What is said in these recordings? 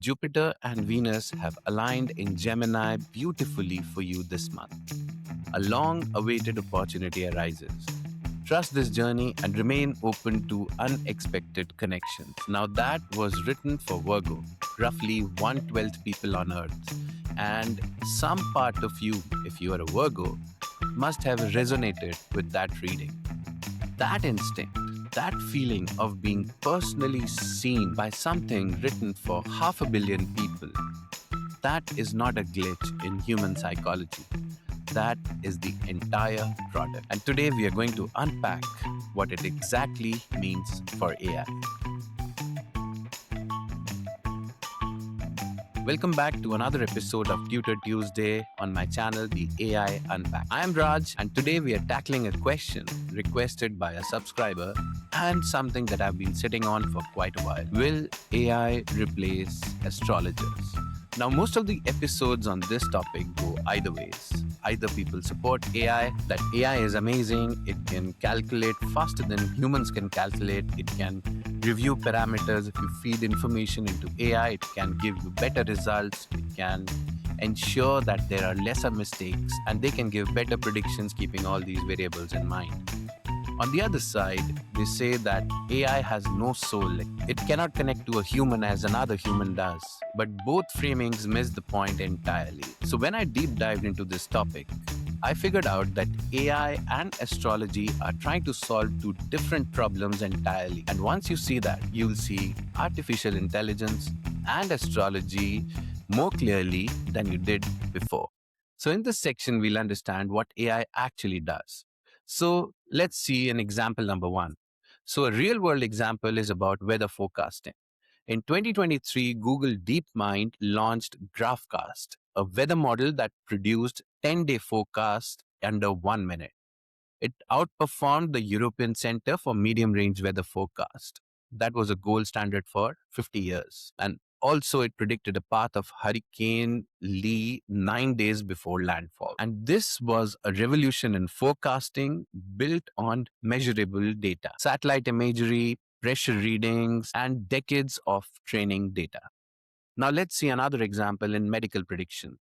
Jupiter and Venus have aligned in Gemini beautifully for you this month. A long awaited opportunity arises. Trust this journey and remain open to unexpected connections. Now, that was written for Virgo, roughly 1/12 people on Earth. And some part of you, if you are a Virgo, must have resonated with that reading. That instinct, that feeling of being personally seen by something written for 500 million people, that is not a glitch in human psychology. That is the entire product. And today we are going to unpack what it exactly means for AI. Welcome back to another episode of Tutor Tuesday on my channel, the AI Unpacked. I am Raj, and today we are tackling a question requested by a subscriber and something that I've been sitting on for quite a while. Will AI replace astrologers? Now, most of the episodes on this topic go either ways. Either people support AI, that AI is amazing, it can calculate faster than humans can calculate, it can review parameters. If you feed information into AI, it can give you better results, it can ensure that there are lesser mistakes, and they can give better predictions keeping all these variables in mind. On the other side, they say that AI has no soul. It cannot connect to a human as another human does. But both framings miss the point entirely. So when I deep dived into this topic, I figured out that AI and astrology are trying to solve two different problems entirely. And once you see that, you'll see artificial intelligence and astrology more clearly than you did before. So in this section, we'll understand what AI actually does. So let's see an example number one. So a real world example is about weather forecasting. In 2023, Google DeepMind launched GraphCast, a weather model that produced 10-day forecast under 1 minute. It outperformed the European Center for Medium Range Weather Forecast. That was a gold standard for 50 years. And also, it predicted a path of Hurricane Lee 9 days before landfall. And this was a revolution in forecasting built on measurable data, satellite imagery, pressure readings, and decades of training data. Now, let's see another example in medical prediction.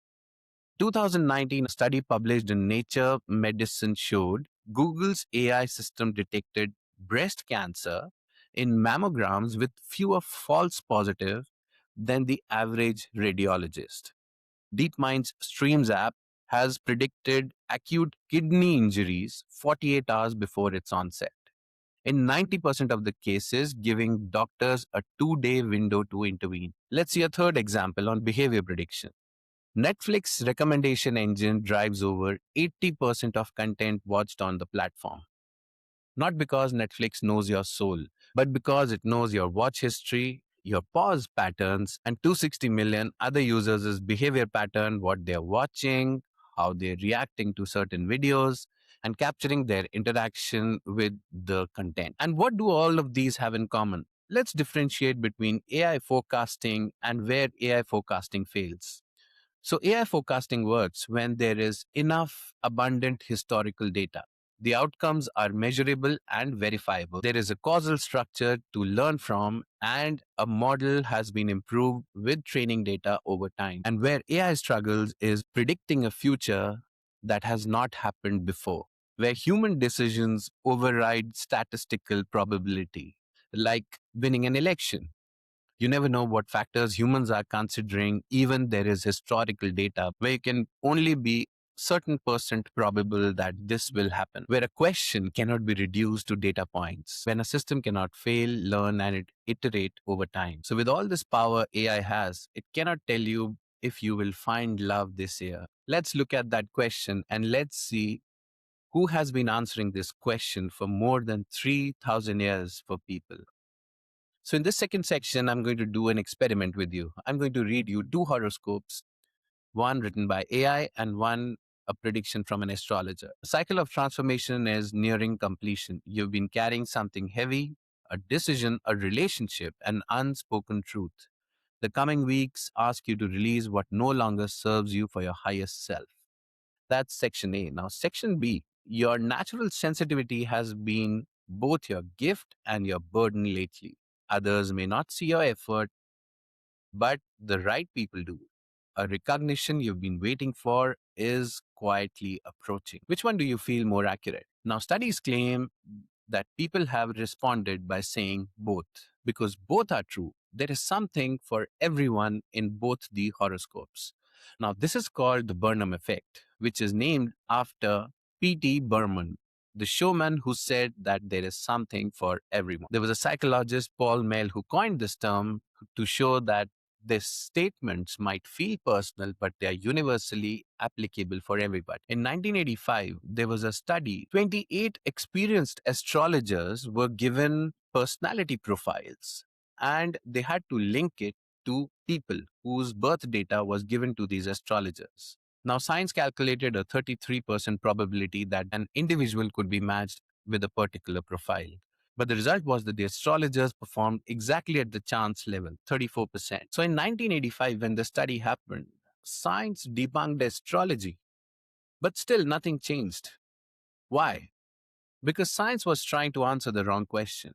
2019, a study published in Nature Medicine showed Google's AI system detected breast cancer in mammograms with fewer false positives than the average radiologist. DeepMind's Streams app has predicted acute kidney injuries 48 hours before its onset. In 90% of the cases, giving doctors a 2-day window to intervene. Let's see a third example on behavior prediction. Netflix recommendation engine drives over 80% of content watched on the platform. Not because Netflix knows your soul, but because it knows your watch history, your pause patterns, and 260 million other users' behavior pattern, what they're watching, how they're reacting to certain videos, and capturing their interaction with the content. And what do all of these have in common? Let's differentiate between AI forecasting and where AI forecasting fails. So AI forecasting works when there is enough abundant historical data. The outcomes are measurable and verifiable. There is a causal structure to learn from, and a model has been improved with training data over time. And where AI struggles is predicting a future that has not happened before, where human decisions override statistical probability, like winning an election. You never know what factors humans are considering. Even there is historical data where you can only be certain percent probable that this will happen, where a question cannot be reduced to data points, when a system cannot fail, learn, and iterate over time. So with all this power AI has, it cannot tell you if you will find love this year. Let's look at that question and let's see who has been answering this question for more than 3,000 years for people. So in this second section, I'm going to do an experiment with you. I'm going to read you two horoscopes, one written by AI and one a prediction from an astrologer. The cycle of transformation is nearing completion. You've been carrying something heavy, a decision, a relationship, an unspoken truth. The coming weeks ask you to release what no longer serves you for your highest self. That's section A. Now, section B, your natural sensitivity has been both your gift and your burden lately. Others may not see your effort, but the right people do. A recognition you've been waiting for is quietly approaching. Which one do you feel more accurate? Now, studies claim that people have responded by saying both, because both are true. There is something for everyone in both the horoscopes. Now, this is called the Burnham effect, which is named after P.T. Burman, the showman who said that there is something for everyone. There was a psychologist, Paul Mell, who coined this term to show that these statements might feel personal, but they are universally applicable for everybody. In 1985, there was a study. 28 experienced astrologers were given personality profiles, and they had to link it to people whose birth data was given to these astrologers. Now, science calculated a 33% probability that an individual could be matched with a particular profile. But the result was that the astrologers performed exactly at the chance level, 34%. So in 1985, when the study happened, science debunked astrology, but still nothing changed. Why? Because science was trying to answer the wrong question.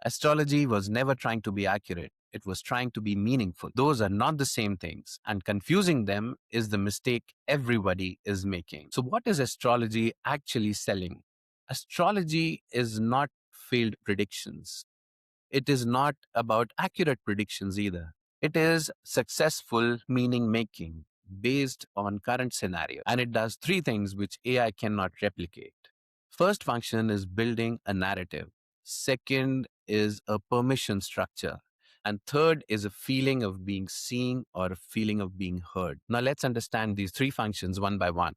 Astrology was never trying to be accurate. It was trying to be meaningful. Those are not the same things, and confusing them is the mistake everybody is making. So, what is astrology actually selling? Astrology is not failed predictions. It is not about accurate predictions either. It is successful meaning making based on current scenario. And it does three things which AI cannot replicate. First function is building a narrative. Second is a permission structure. And third is a feeling of being seen or a feeling of being heard. Now let's understand these three functions one by one.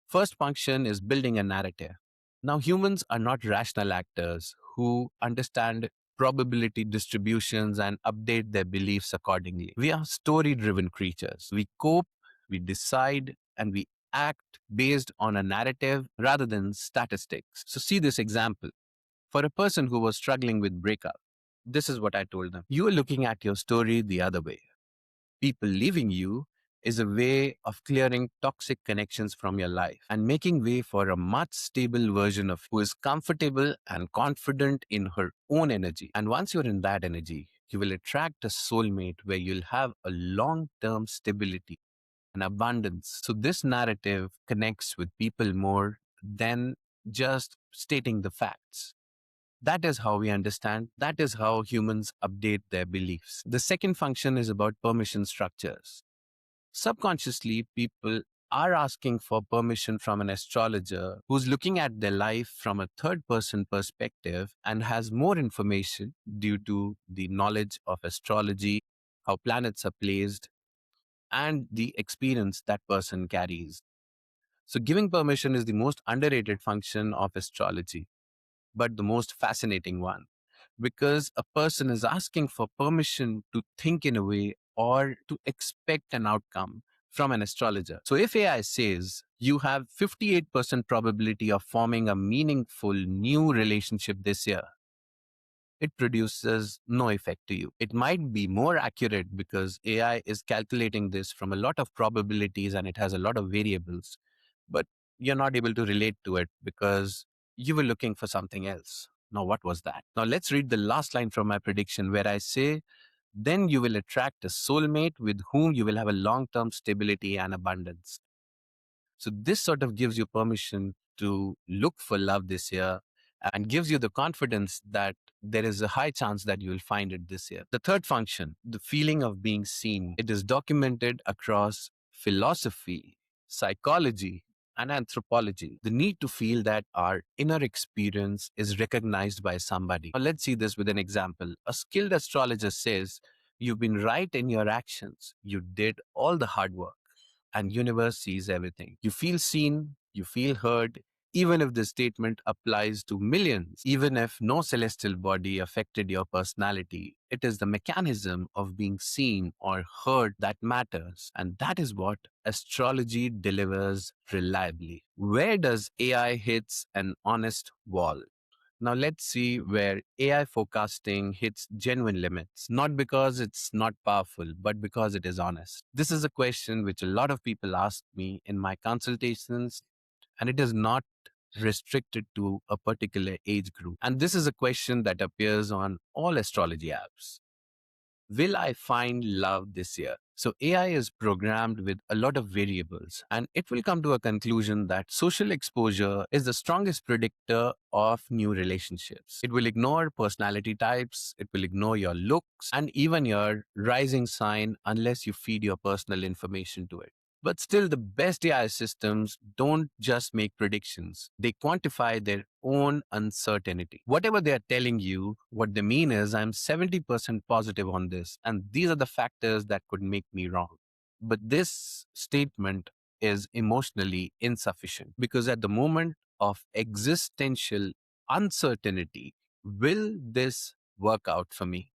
First function is building a narrative. Now, humans are not rational actors who understand probability distributions and update their beliefs accordingly. We are story driven creatures. We cope, we decide, and we act based on a narrative rather than statistics. So, see this example. For a person who was struggling with breakup, this is what I told them. You are looking at your story the other way. People leaving you is a way of clearing toxic connections from your life and making way for a much stable version of who is comfortable and confident in her own energy. And once you're in that energy, you will attract a soulmate where you'll have a long-term stability and abundance. So this narrative connects with people more than just stating the facts. That is how we understand. That is how humans update their beliefs. The second function is about permission structures. Subconsciously, people are asking for permission from an astrologer who's looking at their life from a third person perspective and has more information due to the knowledge of astrology, how planets are placed, and the experience that person carries. So, giving permission is the most underrated function of astrology, but the most fascinating one, because a person is asking for permission to think in a way or to expect an outcome from an astrologer. So if AI says you have 58% probability of forming a meaningful new relationship this year, it produces no effect to you. It might be more accurate because AI is calculating this from a lot of probabilities and it has a lot of variables, but you're not able to relate to it because you were looking for something else. Now, what was that? Now, let's read the last line from my prediction where I say, then you will attract a soulmate with whom you will have a long term stability and abundance. So, this sort of gives you permission to look for love this year and gives you the confidence that there is a high chance that you will find it this year. The third function, the feeling of being seen, it is documented across philosophy, psychology, and anthropology. The need to feel that our inner experience is recognized by somebody. Now, let's see this with an example. A skilled astrologer says, you've been right in your actions. You did all the hard work and universe sees everything. You feel seen, you feel heard, even if the statement applies to millions, even if no celestial body affected your personality, it is the mechanism of being seen or heard that matters. And that is what astrology delivers reliably. Where does AI hits an honest wall? Now let's see where AI forecasting hits genuine limits, not because it's not powerful, but because it is honest. This is a question which a lot of people ask me in my consultations, and it is not restricted to a particular age group. And this is a question that appears on all astrology apps. Will I find love this year? So AI is programmed with a lot of variables, and it will come to a conclusion that social exposure is the strongest predictor of new relationships. It will ignore personality types, it will ignore your looks, and even your rising sign unless you feed your personal information to it. But still, the best AI systems don't just make predictions, they quantify their own uncertainty. Whatever they are telling you, what they mean is, I'm 70% positive on this, and these are the factors that could make me wrong. But this statement is emotionally insufficient because at the moment of existential uncertainty, will this work out for me?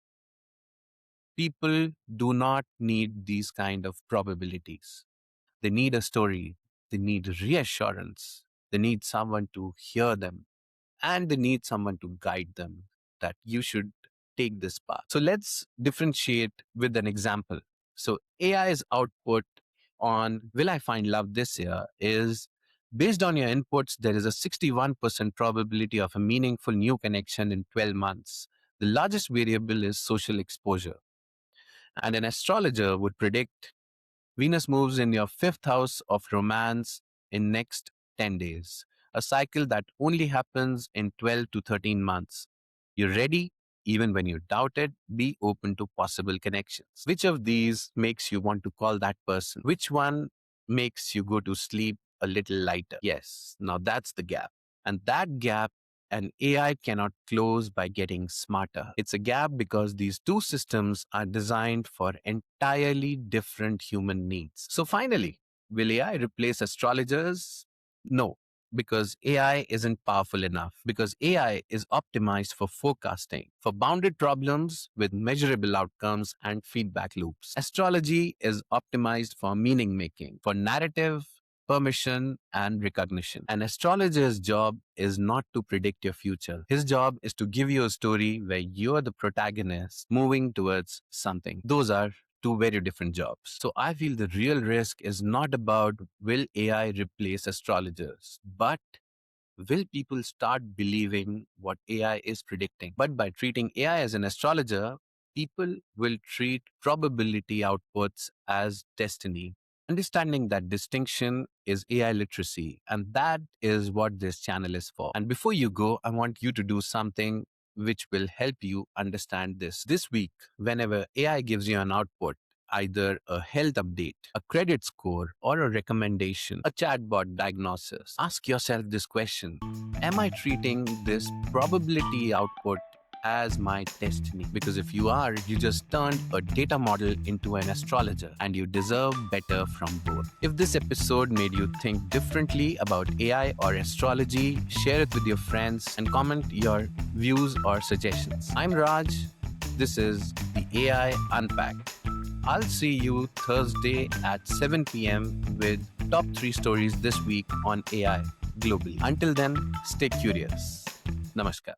People do not need these kind of probabilities. They need a story. They need reassurance. They need someone to hear them, and they need someone to guide them that you should take this path. So let's differentiate with an example. So AI's output on will I find love this year is based on your inputs, there is a 61% probability of a meaningful new connection in 12 months. The largest variable is social exposure. And an astrologer would predict Venus moves in your fifth house of romance in next 10 days, a cycle that only happens in 12 to 13 months. You're ready, even when you doubt it, be open to possible connections. Which of these makes you want to call that person? Which one makes you go to sleep a little lighter? Yes, now that's the gap. And that gap an AI cannot close by getting smarter. It's a gap because these two systems are designed for entirely different human needs. So finally, will AI replace astrologers? No, because AI isn't powerful enough, because AI is optimized for forecasting, for bounded problems with measurable outcomes and feedback loops. Astrology is optimized for meaning making, for narrative, permission, and recognition. An astrologer's job is not to predict your future. His job is to give you a story where you're the protagonist moving towards something. Those are two very different jobs. So I feel the real risk is not about will AI replace astrologers, but will people start believing what AI is predicting? But by treating AI as an astrologer, people will treat probability outputs as destiny. Understanding that distinction is AI literacy, and that is what this channel is for. And before you go, I want you to do something which will help you understand this. This week, whenever AI gives you an output, either a health update, a credit score, or a recommendation, a chatbot diagnosis, ask yourself this question: am I treating this probability output as my destiny? Because if you are, you just turned a data model into an astrologer, and you deserve better from both. If this episode made you think differently about AI or astrology, share it with your friends and comment your views or suggestions. I'm Raj. This is the AI Unpacked. I'll see you Thursday at 7 p.m. with top 3 stories this week on AI globally. Until then, stay curious. Namaskar.